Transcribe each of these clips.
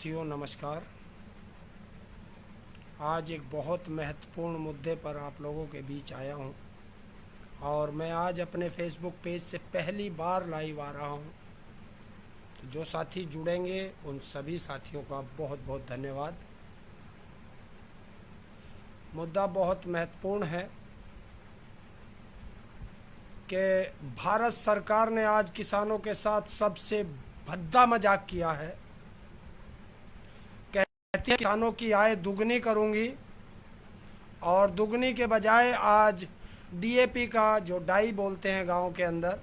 साथियों नमस्कार। आज एक बहुत महत्वपूर्ण मुद्दे पर आप लोगों के बीच आया हूं और मैं आज अपने फेसबुक पेज से पहली बार लाइव आ रहा हूं। तो जो साथी जुड़ेंगे उन सभी साथियों का बहुत बहुत धन्यवाद। मुद्दा बहुत महत्वपूर्ण है कि भारत सरकार ने आज किसानों के साथ सबसे भद्दा मजाक किया है। कहती है किसानों की आय दुगनी करूंगी और दुगनी के बजाय आज डीएपी का जो डाई बोलते हैं गांव के अंदर,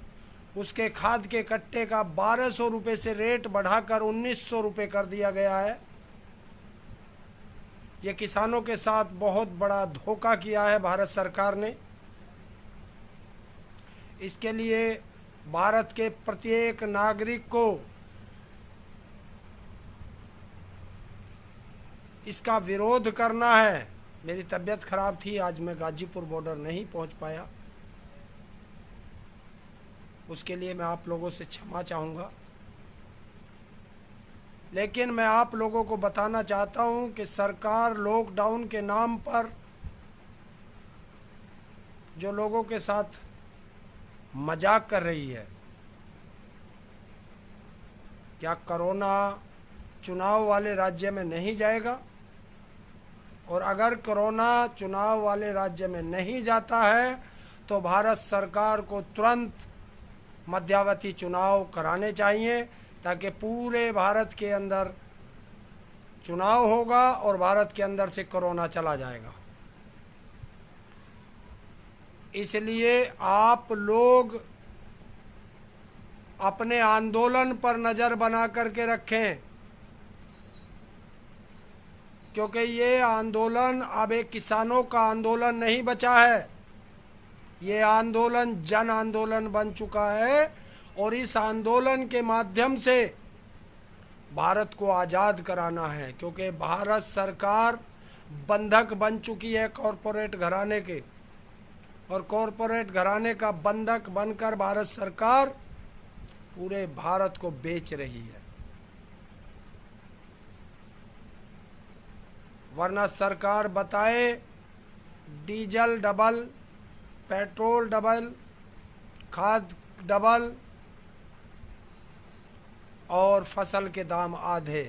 उसके खाद के कट्टे का 1200 रुपये से रेट बढ़ाकर 1900 रुपये कर दिया गया है। ये किसानों के साथ बहुत बड़ा धोखा किया है भारत सरकार ने। इसके लिए भारत के प्रत्येक नागरिक को इसका विरोध करना है। मेरी तबीयत खराब थी, आज मैं गाजीपुर बॉर्डर नहीं पहुंच पाया, उसके लिए मैं आप लोगों से क्षमा चाहूँगा। लेकिन मैं आप लोगों को बताना चाहता हूं कि सरकार लॉकडाउन के नाम पर जो लोगों के साथ मजाक कर रही है, क्या कोरोना चुनाव वाले राज्य में नहीं जाएगा? और अगर कोरोना चुनाव वाले राज्य में नहीं जाता है तो भारत सरकार को तुरंत मध्यावधि चुनाव कराने चाहिए, ताकि पूरे भारत के अंदर चुनाव होगा और भारत के अंदर से कोरोना चला जाएगा। इसलिए आप लोग अपने आंदोलन पर नज़र बना करके रखें, क्योंकि ये आंदोलन अब एक किसानों का आंदोलन नहीं बचा है। ये आंदोलन जन आंदोलन बन चुका है और इस आंदोलन के माध्यम से भारत को आज़ाद कराना है, क्योंकि भारत सरकार बंधक बन चुकी है कॉरपोरेट घराने के, और कॉरपोरेट घराने का बंधक बनकर भारत सरकार पूरे भारत को बेच रही है। वरना सरकार बताए डीजल डबल, पेट्रोल डबल, खाद डबल और फसल के दाम आधे,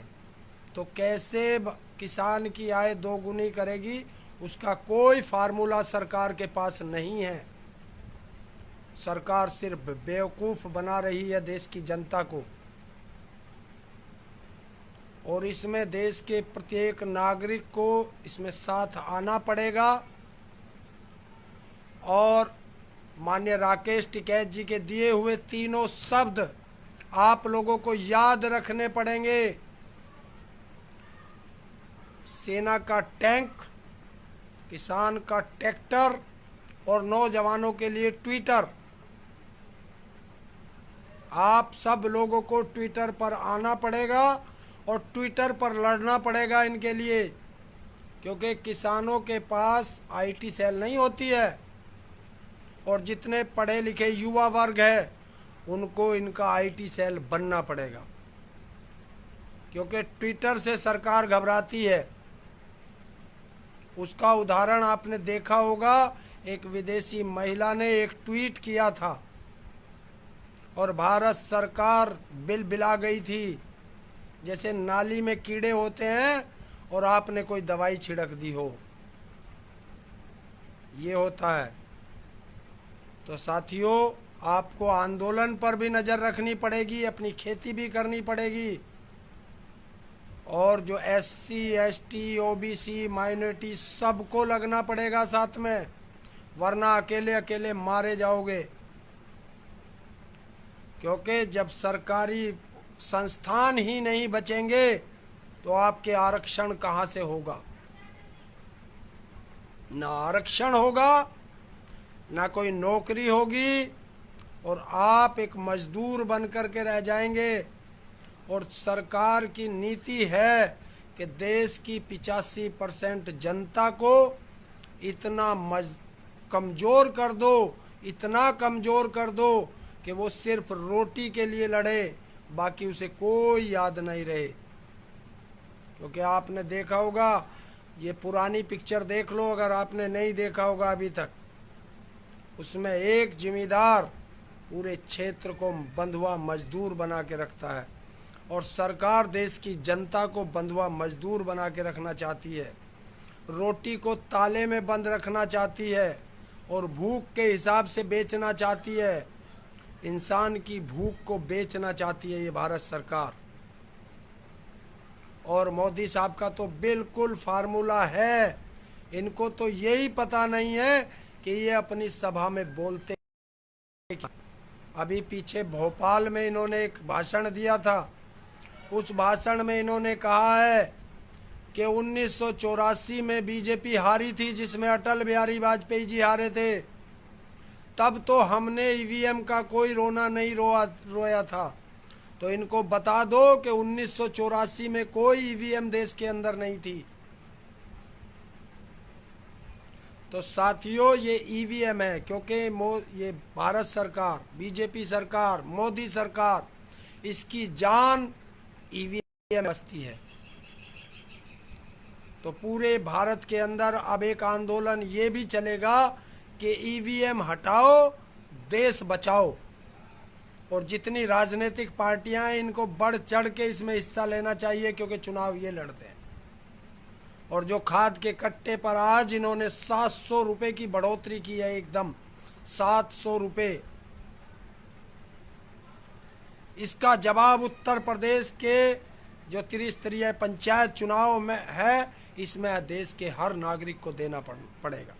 तो कैसे किसान की आय दोगुनी करेगी? उसका कोई फार्मूला सरकार के पास नहीं है। सरकार सिर्फ बेवकूफ़ बना रही है देश की जनता को, और इसमें देश के प्रत्येक नागरिक को इसमें साथ आना पड़ेगा। और माननीय राकेश टिकैत जी के दिए हुए तीनों शब्द आप लोगों को याद रखने पड़ेंगे। सेना का टैंक, किसान का ट्रैक्टर और नौजवानों के लिए ट्विटर। आप सब लोगों को ट्विटर पर आना पड़ेगा और ट्विटर पर लड़ना पड़ेगा इनके लिए, क्योंकि किसानों के पास आईटी सेल नहीं होती है, और जितने पढ़े लिखे युवा वर्ग है उनको इनका आईटी सेल बनना पड़ेगा, क्योंकि ट्विटर से सरकार घबराती है। उसका उदाहरण आपने देखा होगा, एक विदेशी महिला ने एक ट्वीट किया था और भारत सरकार बिलबिला गई थी, जैसे नाली में कीड़े होते हैं और आपने कोई दवाई छिड़क दी हो, ये होता है। तो साथियों, आपको आंदोलन पर भी नज़र रखनी पड़ेगी, अपनी खेती भी करनी पड़ेगी, और जो एससी, एसटी, ओबीसी, माइनॉरिटी सबको लगना पड़ेगा साथ में, वरना अकेले अकेले मारे जाओगे। क्योंकि जब सरकारी संस्थान ही नहीं बचेंगे तो आपके आरक्षण कहाँ से होगा? ना आरक्षण होगा, ना कोई नौकरी होगी, और आप एक मजदूर बन कर के रह जाएंगे। और सरकार की नीति है कि देश की 85% जनता को इतना कमज़ोर कर दो, इतना कमज़ोर कर दो कि वो सिर्फ रोटी के लिए लड़े, बाकी उसे कोई याद नहीं रहे। क्योंकि आपने देखा होगा, ये पुरानी पिक्चर देख लो अगर आपने नहीं देखा होगा अभी तक, उसमें एक जिम्मेदार पूरे क्षेत्र को बंधुआ मजदूर बना के रखता है और सरकार देश की जनता को बंधुआ मजदूर बना के रखना चाहती है, रोटी को ताले में बंद रखना चाहती है और भूख के हिसाब से बेचना चाहती है, इंसान की भूख को बेचना चाहती है ये भारत सरकार। और मोदी साहब का तो बिल्कुल फार्मूला है, इनको तो यही पता नहीं है कि ये अपनी सभा में बोलते। अभी पीछे भोपाल में इन्होंने एक भाषण दिया था, उस भाषण में इन्होंने कहा है कि 1984 में बीजेपी हारी थी, जिसमें अटल बिहारी वाजपेयी जी हारे थे, तब तो हमने ईवीएम का कोई रोना नहीं रोया था। तो इनको बता दो कि 1984 में कोई ईवीएम देश के अंदर नहीं थी। तो साथियों ये ईवीएम है, क्योंकि ये भारत सरकार, बीजेपी सरकार, मोदी सरकार, इसकी जान ईवीएम बसती है। तो पूरे भारत के अंदर अब एक आंदोलन ये भी चलेगा कि ईवीएम हटाओ, देश बचाओ। और जितनी राजनीतिक पार्टियां हैं इनको बढ़ चढ़ के इसमें हिस्सा लेना चाहिए, क्योंकि चुनाव ये लड़ते हैं। और जो खाद के कट्टे पर आज इन्होंने 700 रुपए की बढ़ोतरी की है, एकदम 700 रुपए, इसका जवाब उत्तर प्रदेश के जो त्रिस्तरीय पंचायत चुनाव में है, इसमें देश के हर नागरिक को देना पड़ेगा।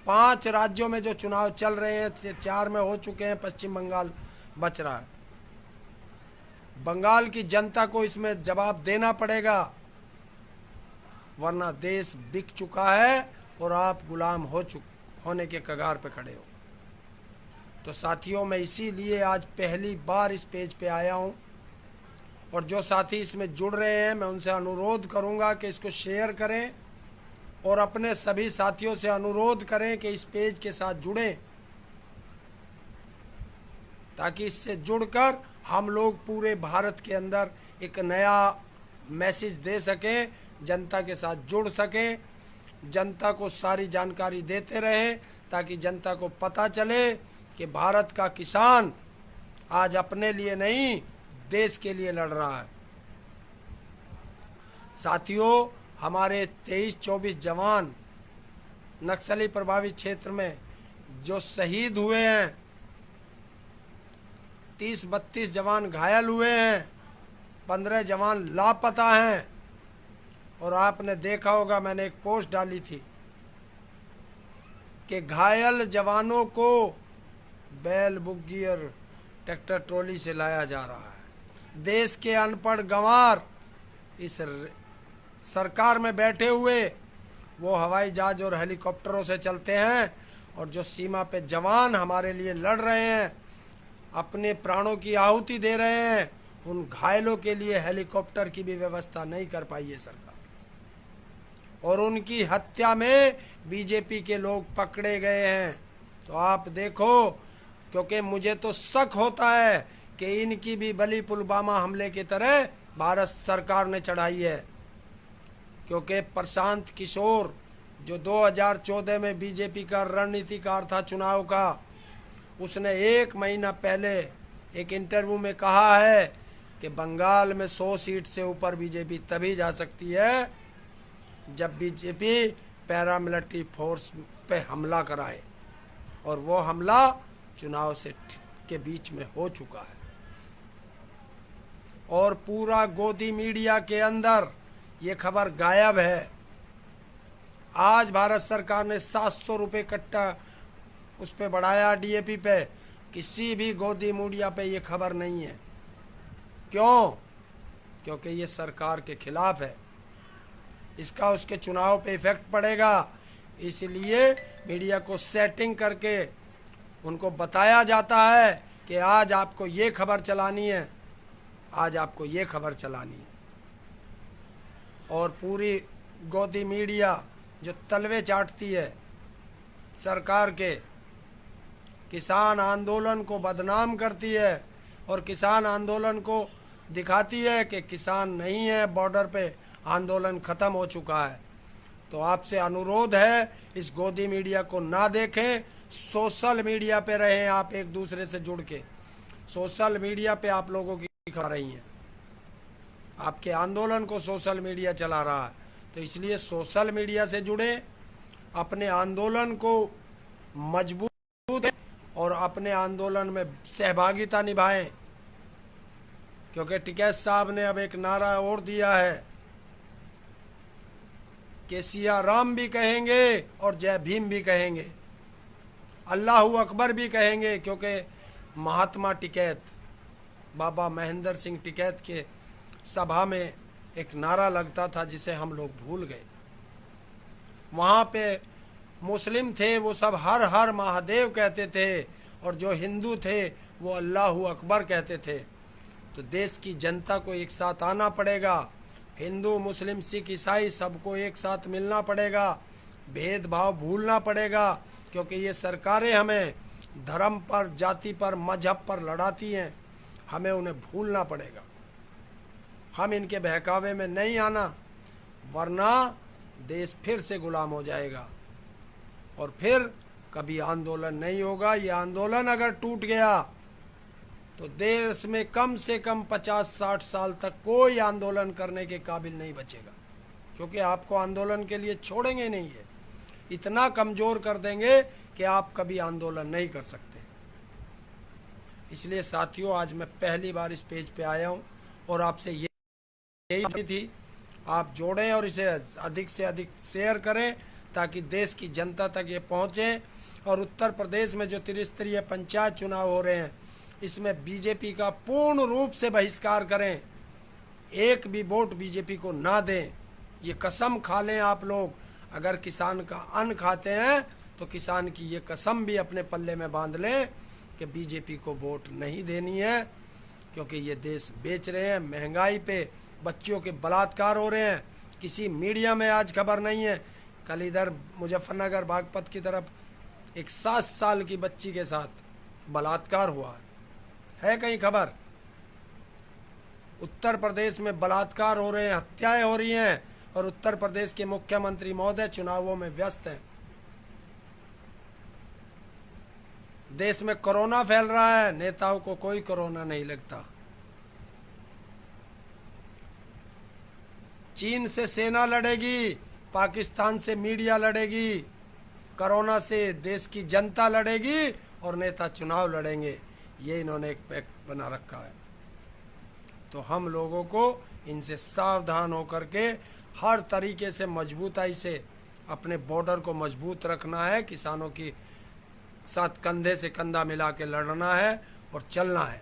5 राज्यों में जो चुनाव चल रहे हैं, 4 में हो चुके हैं, पश्चिम बंगाल बच रहा है। बंगाल की जनता को इसमें जवाब देना पड़ेगा, वरना देश बिक चुका है और आप गुलाम होने के कगार पे खड़े हो। तो साथियों, मैं इसीलिए आज पहली बार इस पेज पे आया हूं, और जो साथी इसमें जुड़ रहे हैं मैं उनसे अनुरोध करूंगा कि इसको शेयर करें और अपने सभी साथियों से अनुरोध करें कि इस पेज के साथ जुड़ें, ताकि इससे जुड़कर हम लोग पूरे भारत के अंदर एक नया मैसेज दे सकें, जनता के साथ जुड़ सकें, जनता को सारी जानकारी देते रहें, ताकि जनता को पता चले कि भारत का किसान आज अपने लिए नहीं, देश के लिए लड़ रहा है। साथियों, हमारे 23-24 जवान नक्सली प्रभावित क्षेत्र में जो शहीद हुए हैं, 30-32 जवान घायल हुए हैं, 15 जवान लापता हैं। और आपने देखा होगा, मैंने एक पोस्ट डाली थी कि घायल जवानों को बैल बुग्गी और ट्रैक्टर ट्रॉली से लाया जा रहा है। देश के अनपढ़ गंवार इस सरकार में बैठे हुए वो हवाई जहाज और हेलीकॉप्टरों से चलते हैं, और जो सीमा पे जवान हमारे लिए लड़ रहे हैं, अपने प्राणों की आहुति दे रहे हैं, उन घायलों के लिए हेलीकॉप्टर की भी व्यवस्था नहीं कर पाई है सरकार। और उनकी हत्या में बीजेपी के लोग पकड़े गए हैं। तो आप देखो, क्योंकि मुझे तो शक होता है कि इनकी भी बलि पुलवामा हमले की तरह भारत सरकार ने चढ़ाई है, क्योंकि प्रशांत किशोर जो 2014 में बीजेपी का रणनीतिकार था चुनाव का, उसने 1 महीना पहले एक इंटरव्यू में कहा है कि बंगाल में 100 सीट से ऊपर बीजेपी तभी जा सकती है जब बीजेपी पैरामिलिट्री फोर्स पे हमला कराए, और वो हमला चुनाव से के बीच में हो चुका है। और पूरा गोदी मीडिया के अंदर ये खबर गायब है। आज भारत सरकार ने 700 रुपये कट्टा उस पे बढ़ाया, डीएपी पे, किसी भी गोदी मीडिया पे ये खबर नहीं है। क्यों? क्योंकि ये सरकार के खिलाफ है, इसका उसके चुनाव पे इफेक्ट पड़ेगा। इसलिए मीडिया को सेटिंग करके उनको बताया जाता है कि आज आपको ये खबर चलानी है, आज आपको ये खबर चलानी है। और पूरी गोदी मीडिया जो तलवे चाटती है सरकार के, किसान आंदोलन को बदनाम करती है और किसान आंदोलन को दिखाती है कि किसान नहीं है बॉर्डर पे, आंदोलन खत्म हो चुका है। तो आपसे अनुरोध है, इस गोदी मीडिया को ना देखें, सोशल मीडिया पे रहें, आप एक दूसरे से जुड़ के। सोशल मीडिया पे आप लोगों की खबर रही हैं, आपके आंदोलन को सोशल मीडिया चला रहा है। तो इसलिए सोशल मीडिया से जुड़ें, अपने आंदोलन को मजबूत और अपने आंदोलन में सहभागिता निभाएं, क्योंकि टिकैत साहब ने अब एक नारा और दिया है कि सिया राम भी कहेंगे और जय भीम भी कहेंगे, अल्लाहू अकबर भी कहेंगे, क्योंकि महात्मा टिकैत, बाबा महेंद्र सिंह टिकैत के सभा में एक नारा लगता था जिसे हम लोग भूल गए। वहाँ पे मुस्लिम थे वो सब हर हर महादेव कहते थे, और जो हिंदू थे वो अल्लाहू अकबर कहते थे। तो देश की जनता को एक साथ आना पड़ेगा, हिंदू मुस्लिम सिख ईसाई सबको एक साथ मिलना पड़ेगा, भेदभाव भूलना पड़ेगा, क्योंकि ये सरकारें हमें धर्म पर, जाति पर, मजहब पर लड़ाती हैं, हमें उन्हें भूलना पड़ेगा। हम इनके बहकावे में नहीं आना, वरना देश फिर से गुलाम हो जाएगा और फिर कभी आंदोलन नहीं होगा। ये आंदोलन अगर टूट गया तो देश में कम से कम 50-60 साल तक कोई आंदोलन करने के काबिल नहीं बचेगा, क्योंकि आपको आंदोलन के लिए छोड़ेंगे नहीं है, इतना कमज़ोर कर देंगे कि आप कभी आंदोलन नहीं कर सकते। इसलिए साथियों, आज मैं पहली बार इस पेज पे आया हूँ और आपसे यही थी, आप जोड़ें और इसे अधिक से अधिक शेयर करें ताकि देश की जनता तक ये पहुँचे। और उत्तर प्रदेश में जो त्रिस्तरीय पंचायत चुनाव हो रहे हैं, इसमें बीजेपी का पूर्ण रूप से बहिष्कार करें, एक भी वोट बीजेपी को ना दें। ये कसम खा लें आप लोग, अगर किसान का अन्न खाते हैं तो किसान की ये कसम भी अपने पल्ले में बांध लें कि बीजेपी को वोट नहीं देनी है, क्योंकि ये देश बेच रहे हैं। महंगाई पे बच्चियों के बलात्कार हो रहे हैं, किसी मीडिया में आज खबर नहीं है। कल इधर मुजफ्फरनगर बागपत की तरफ एक 7 साल की बच्ची के साथ बलात्कार हुआ है कहीं खबर? उत्तर प्रदेश में बलात्कार हो रहे हैं, हत्याएं हो रही हैं, और उत्तर प्रदेश के मुख्यमंत्री महोदय चुनावों में व्यस्त हैं। देश में कोरोना फैल रहा है, नेताओं को कोई कोरोना नहीं लगता। चीन से सेना लड़ेगी, पाकिस्तान से मीडिया लड़ेगी, कोरोना से देश की जनता लड़ेगी और नेता चुनाव लड़ेंगे। ये इन्होंने एक पैक्ट बना रखा है। तो हम लोगों को इनसे सावधान होकर के हर तरीके से मजबूताई से अपने बॉर्डर को मजबूत रखना है, किसानों की साथ कंधे से कंधा मिला के लड़ना है और चलना है।